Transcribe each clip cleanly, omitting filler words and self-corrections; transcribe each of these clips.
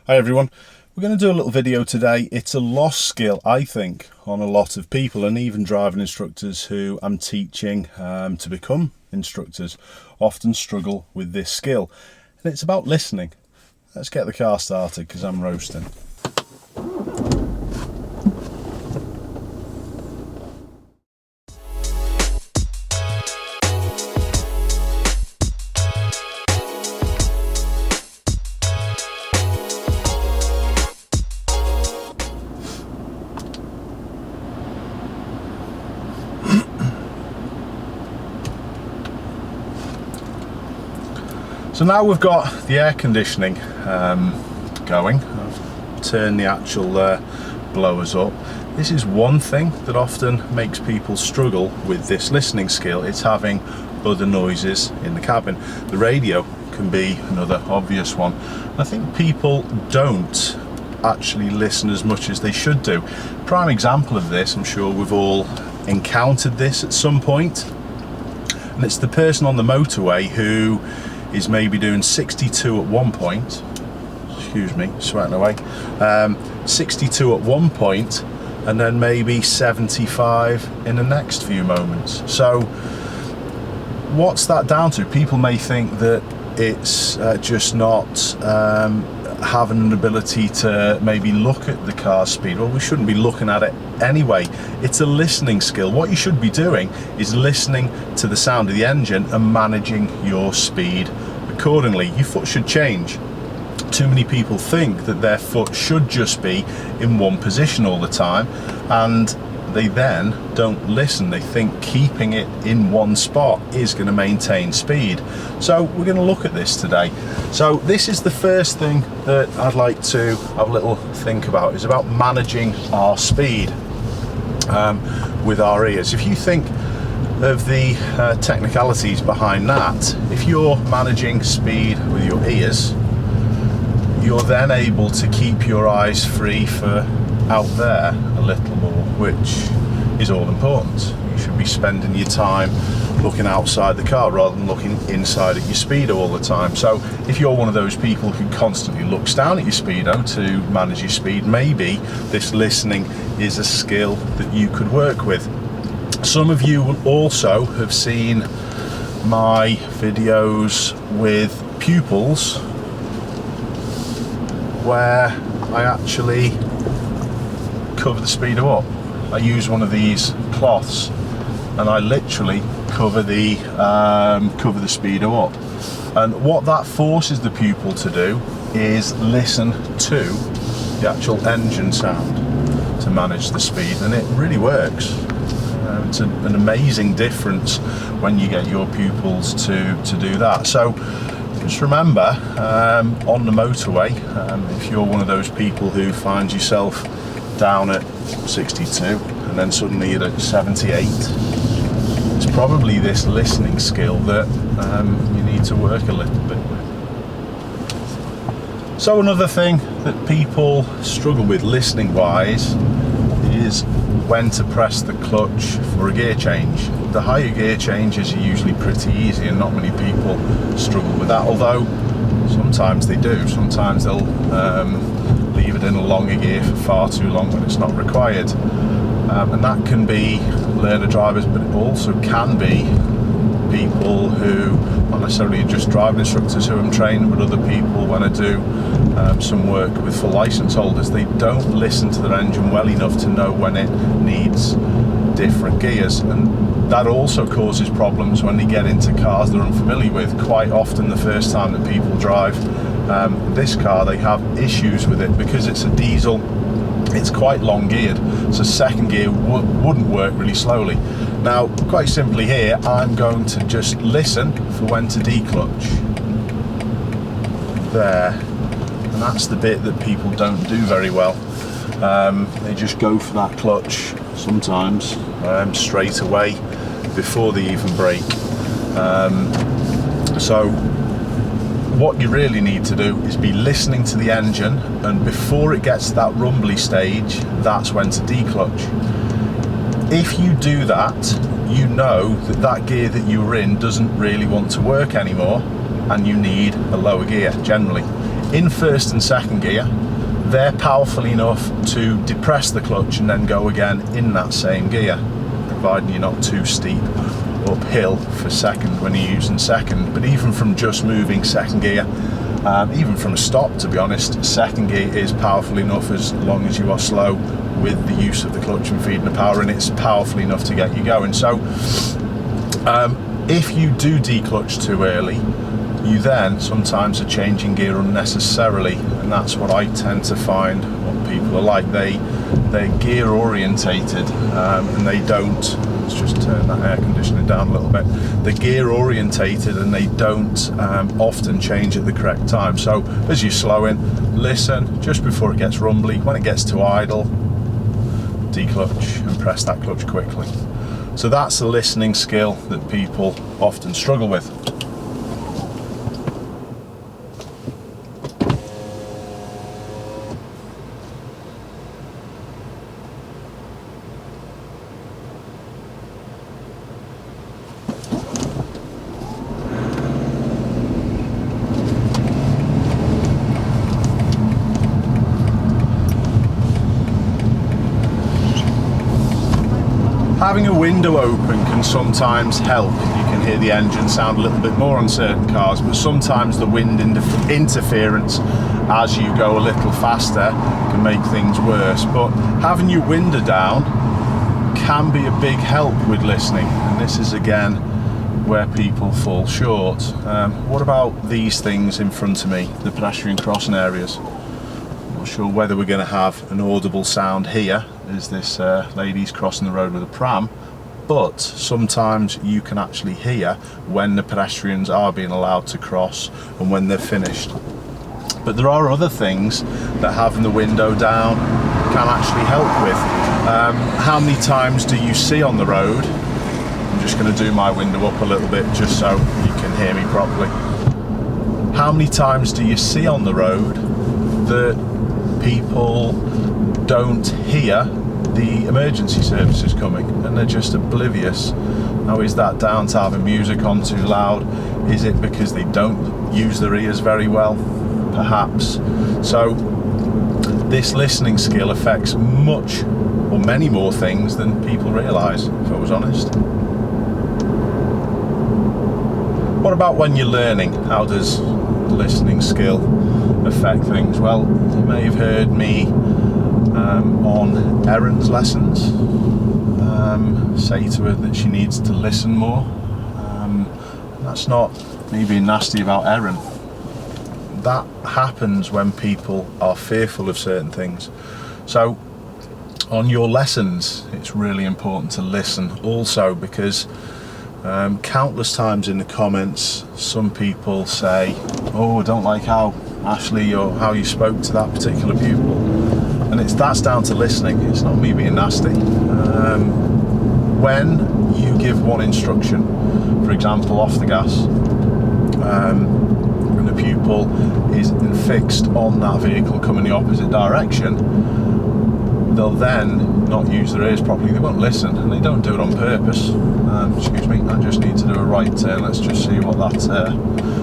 Hi everyone, we're going to do a little video today. It's a lost skill, I think, on a lot of people, and even driving instructors who I'm teaching to become instructors often struggle with this skill, and it's about listening. Let's get the car started because I'm roasting. So now we've got the air conditioning going. I've turned the actual blowers up. This is one thing that often makes people struggle with this listening skill. It's having other noises in the cabin. The radio can be another obvious one. I think people don't actually listen as much as they should do. Prime example of this, I'm sure we've all encountered this at some point, and it's the person on the motorway who is maybe doing 62 at one point, excuse me, sweating away, 62 at one point, and then maybe 75 in the next few moments. So what's that down to? People may think that it's just not having an ability to maybe look at the car's speed. Well, we shouldn't be looking at it anyway. It's a listening skill. What you should be doing is listening to the sound of the engine and managing your speed accordingly. Your foot should change. Too many people think that their foot should just be in one position all the time, and they then don't listen. They think keeping it in one spot is going to maintain speed. So we're going to look at this today. So this is the first thing that I'd like to have a little think about, is about managing our speed with our ears. If you think of the technicalities behind that, if you're managing speed with your ears, you're then able to keep your eyes free for out there a little more, which is all important. You should be spending your time looking outside the car rather than looking inside at your speedo all the time. So if you're one of those people who constantly looks down at your speedo to manage your speed, maybe this listening is a skill that you could work with. Some of you will also have seen my videos with pupils where I actually cover the speedo up. I use one of these cloths and I literally cover the speedo up. And what that forces the pupil to do is listen to the actual engine sound to manage the speed, and it really works. It's an amazing difference when you get your pupils to do that. So just remember, on the motorway, if you're one of those people who finds yourself down at 62 and then suddenly you're at 78, it's probably this listening skill that you need to work a little bit with. So another thing that people struggle with listening wise is when to press the clutch for a gear change. The higher gear changes are usually pretty easy and not many people struggle with that, although sometimes they do. Sometimes they'll leave it in a longer gear for far too long when it's not required. And that can be learner drivers, but it also can be people who, not necessarily just driving instructors who I'm training, but other people when I do some work with full license holders. They don't listen to their engine well enough to know when it needs different gears, and that also causes problems when they get into cars they're unfamiliar with. Quite often the first time that people drive this car, they have issues with it because it's a diesel. It's quite long geared, so second gear wouldn't work really slowly. Now, quite simply here, I'm going to just listen for when to declutch. There. And that's the bit that people don't do very well. They just go for that clutch sometimes straight away before they even brake. So what you really need to do is be listening to the engine, and before it gets to that rumbly stage, that's when to declutch. If you do that, you know that that gear that you were in doesn't really want to work anymore and you need a lower gear generally. in first and second gear, they're powerful enough to depress the clutch and then go again in that same gear, providing you're not too steep uphill for second when you're using second. But even from just moving second gear, even from a stop, to be honest, second gear is powerful enough as long as you are slow with the use of the clutch and feeding the power, and it's powerful enough to get you going. So if you do declutch too early, you then sometimes are changing gear unnecessarily, and that's what I tend to find what people are like. They're gear orientated, and they don't, let's just turn that air conditioning down a little bit, they're gear orientated and they don't often change at the correct time. So as you're slowing, listen just before it gets rumbly. When it gets to idle, declutch and press that clutch quickly. So that's the listening skill that people often struggle with. Having a window open can sometimes help. You can hear the engine sound a little bit more on certain cars, but sometimes the wind interference as you go a little faster can make things worse. But having your window down can be a big help with listening, and this is again where people fall short. What about these things in front of me, the pedestrian crossing areas? Not sure whether we're going to have an audible sound here as this lady's crossing the road with a pram, but sometimes you can actually hear when the pedestrians are being allowed to cross and when they're finished. But there are other things that having the window down can actually help with. How many times do you see on the road? I'm just going to do my window up a little bit just so you can hear me properly. How many times do you see on the road that people don't hear the emergency services coming and they're just oblivious? Now, is that down to having music on too loud? Is it because they don't use their ears very well? Perhaps. So this listening skill affects much or many more things than people realise, if I was honest. What about when you're learning? How does listening skill affect things? Well, you may have heard me on Erin's lessons say to her that she needs to listen more. That's not me being nasty about Erin. That happens when people are fearful of certain things. So on your lessons, it's really important to listen also, because countless times in the comments some people say, oh, I don't like how Ashley or how you spoke to that particular pupil, and that's down to listening. It's not me being nasty. When you give one instruction, for example off the gas, and the pupil is fixed on that vehicle coming the opposite direction, they'll then not use their ears properly. They won't listen, and they don't do it on purpose. Excuse me, I just need to do a right turn. Let's just see what that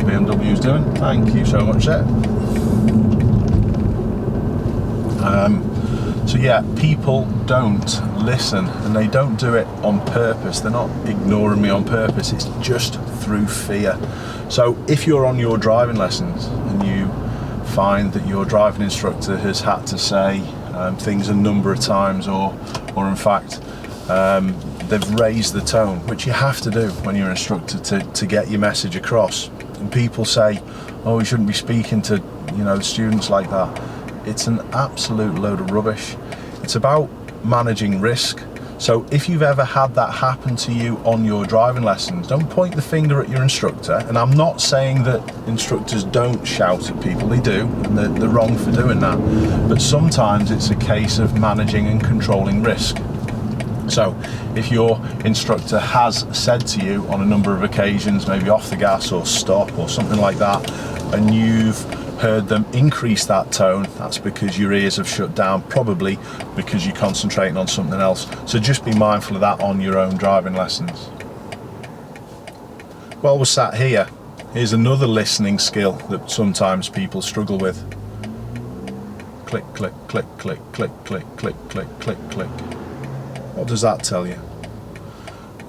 BMW is doing. Thank you so much, sir. So yeah, people don't listen, and they don't do it on purpose. They're not ignoring me on purpose. It's just through fear. So if you're on your driving lessons and you find that your driving instructor has had to say things a number of times, or in fact they've raised the tone, which you have to do when you're an instructor to get your message across, and people say, oh, you shouldn't be speaking to the students like that. It's an absolute load of rubbish. It's about managing risk. So if you've ever had that happen to you on your driving lessons, don't point the finger at your instructor. And I'm not saying that instructors don't shout at people, they do, and they're wrong for doing that. But sometimes it's a case of managing and controlling risk. So if your instructor has said to you on a number of occasions, maybe off the gas or stop or something like that, and you've heard them increase that tone, that's because your ears have shut down, probably because you're concentrating on something else. So just be mindful of that on your own driving lessons. While we're sat here, Here's another listening skill that sometimes people struggle with. Click, click, click, click, click, click, click, click, click, click. What does that tell you?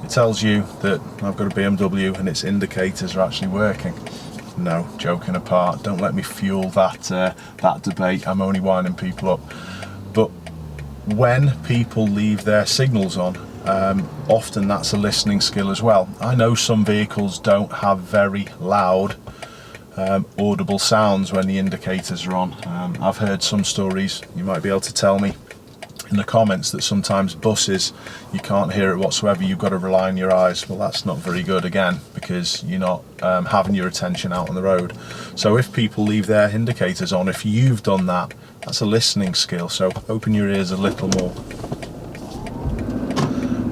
It tells you that I've got a BMW and its indicators are actually working. No, joking apart, don't let me fuel that debate. I'm only winding people up. But when people leave their signals on, often that's a listening skill as well. I know some vehicles don't have very loud audible sounds when the indicators are on. I've heard some stories, you might be able to tell me in the comments, that sometimes buses, you can't hear it whatsoever, you've got to rely on your eyes. Well, that's not very good, again, because you're not having your attention out on the road. So if people leave their indicators on, if you've done that, that's a listening skill. So open your ears a little more.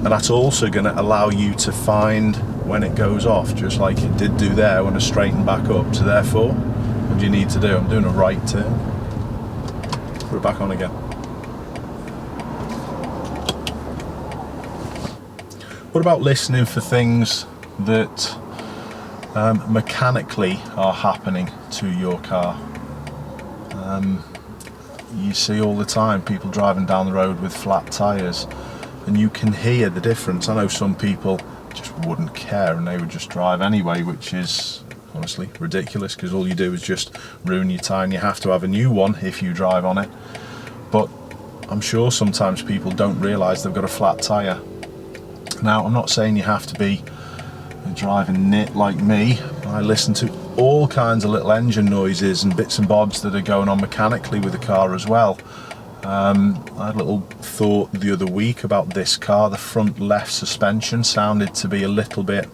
And that's also going to allow you to find when it goes off, just like it did do there when I straightened back up. So therefore, what do you need to do? I'm doing a right turn. Put it back on again. What about listening for things that mechanically are happening to your car? You see all the time people driving down the road with flat tyres, and you can hear the difference. I know some people just wouldn't care and they would just drive anyway, which is honestly ridiculous, because all you do is just ruin your tyre and you have to have a new one if you drive on it. But I'm sure sometimes people don't realise they've got a flat tyre. Now, I'm not saying you have to be driving nit like me. I listen to all kinds of little engine noises and bits and bobs that are going on mechanically with the car as well. I had a little thought the other week about this car. The front left suspension sounded to be a little bit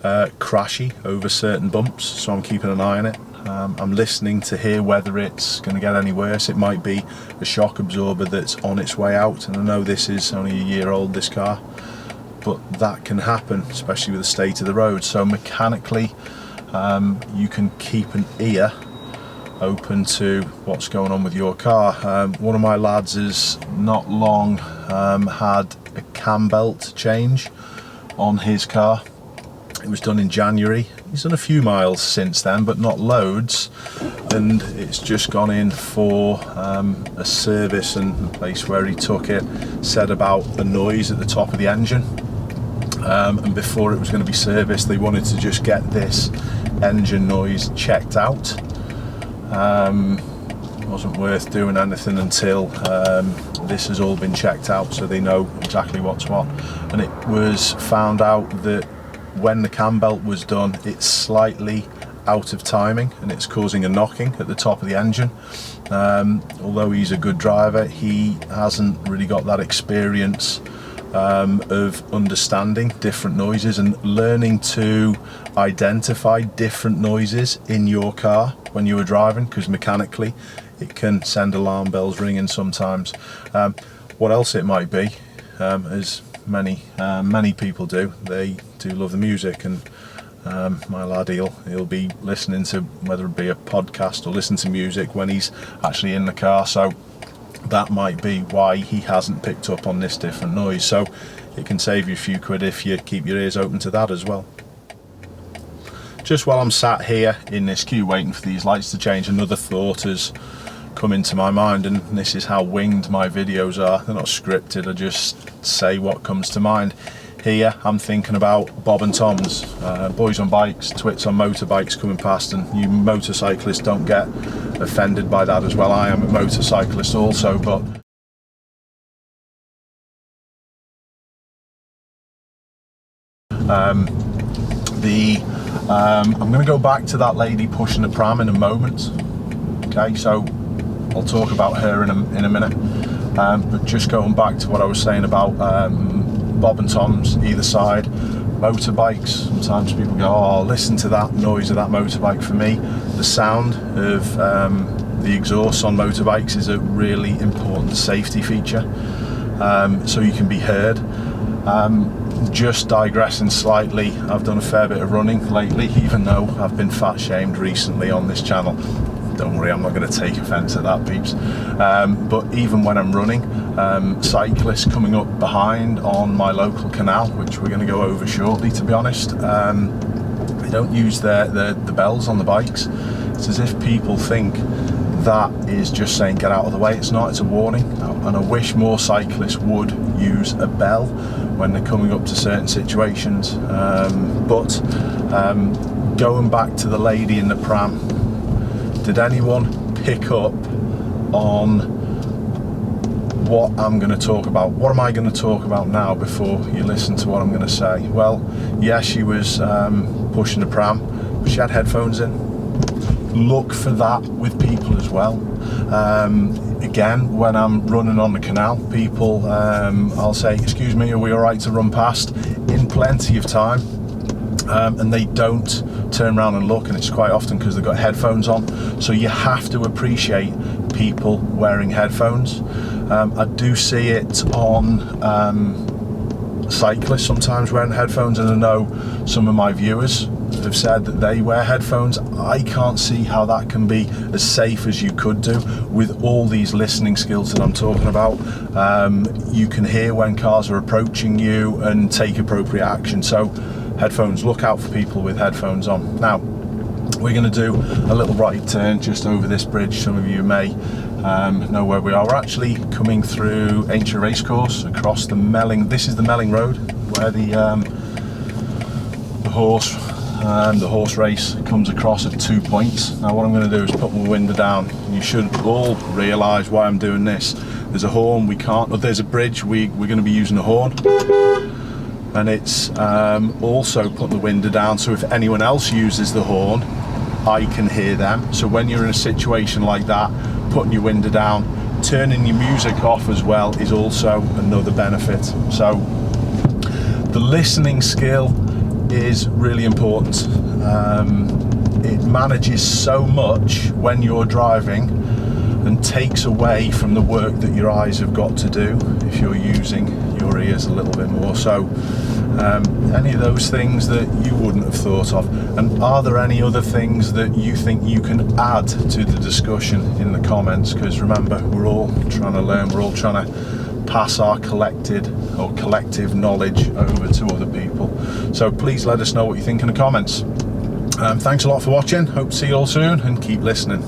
crashy over certain bumps, so I'm keeping an eye on it. I'm listening to hear whether it's going to get any worse. It might be a shock absorber that's on its way out, and I know this is only a year old, this car, but that can happen, especially with the state of the road. So mechanically, you can keep an ear open to what's going on with your car. One of my lads has not long had a cam belt change on his car. It was done in January. He's done a few miles since then, but not loads, and it's just gone in for a service, and the place where he took it said about the noise at the top of the engine. And before it was going to be serviced, they wanted to just get this engine noise checked out. Wasn't worth doing anything until this has all been checked out, so they know exactly what's what. And it was found out that when the cam belt was done, it's slightly out of timing and it's causing a knocking at the top of the engine. Although he's a good driver, he hasn't really got that experience of understanding different noises and learning to identify different noises in your car when you were driving, because mechanically it can send alarm bells ringing sometimes. What else it might be, as many people do, they do love the music, and my lad, he'll be listening to, whether it be a podcast or listen to music when he's actually in the car, so that might be why he hasn't picked up on this different noise. So it can save you a few quid if you keep your ears open to that as well. Just while I'm sat here in this queue waiting for these lights to change, another thought has come into my mind, and this is how winged my videos are. They're not scripted, I just say what comes to mind. Here I'm thinking about Bob and Tom's, boys on bikes, twits on motorbikes coming past, and you motorcyclists don't get offended by that as well. I am a motorcyclist also, but I'm going to go back to that lady pushing the pram in a moment. Okay, so I'll talk about her in a minute, but just going back to what I was saying about Bob and Tom's either side, motorbikes. Sometimes people go, oh, listen to that noise of that motorbike. For me, the sound of the exhaust on motorbikes is a really important safety feature, so you can be heard. Just digressing slightly, I've done a fair bit of running lately, even though I've been fat shamed recently on this channel. Don't worry, I'm not going to take offence at that, peeps. But even when I'm running, cyclists coming up behind on my local canal, which we're going to go over shortly, to be honest, They don't use the bells on the bikes. It's as if people think that is just saying get out of the way. It's not, it's a warning. And I wish more cyclists would use a bell when they're coming up to certain situations. But going back to the lady in the pram, did anyone pick up on what I'm going to talk about? What am I going to talk about now before you listen to what I'm going to say? Well, yeah, she was pushing the pram, but she had headphones in. Look for that with people as well. Again, when I'm running on the canal, people, I'll say, excuse me, are we all right to run past? In plenty of time. And they don't turn around and look, and it's quite often because they've got headphones on. So you have to appreciate people wearing headphones. I do see it on cyclists sometimes wearing headphones, and I know some of my viewers have said that they wear headphones. I can't see how that can be as safe as you could do with all these listening skills that I'm talking about. You can hear when cars are approaching you and take appropriate action. So headphones, look out for people with headphones on. Now, we're going to do a little right turn just over this bridge. Some of you may know where we are. We're actually coming through Ancient Racecourse across the Melling. This is the Melling Road where the horse race comes across at 2 points. Now what I'm going to do is put my window down. You should all realise why I'm doing this. There's a horn, we can't, but there's a bridge, we're going to be using a horn. And it's also put the window down, so if anyone else uses the horn, I can hear them. So when you're in a situation like that, putting your window down, turning your music off as well is also another benefit. So the listening skill is really important. It manages so much when you're driving and takes away from the work that your eyes have got to do if you're using your ears a little bit more. So any of those things that you wouldn't have thought of, and are there any other things that you think you can add to the discussion in the comments? Because remember, we're all trying to learn, we're all trying to pass our collective knowledge over to other people. So please let us know what you think in the comments. Thanks a lot for watching, hope to see you all soon, and keep listening.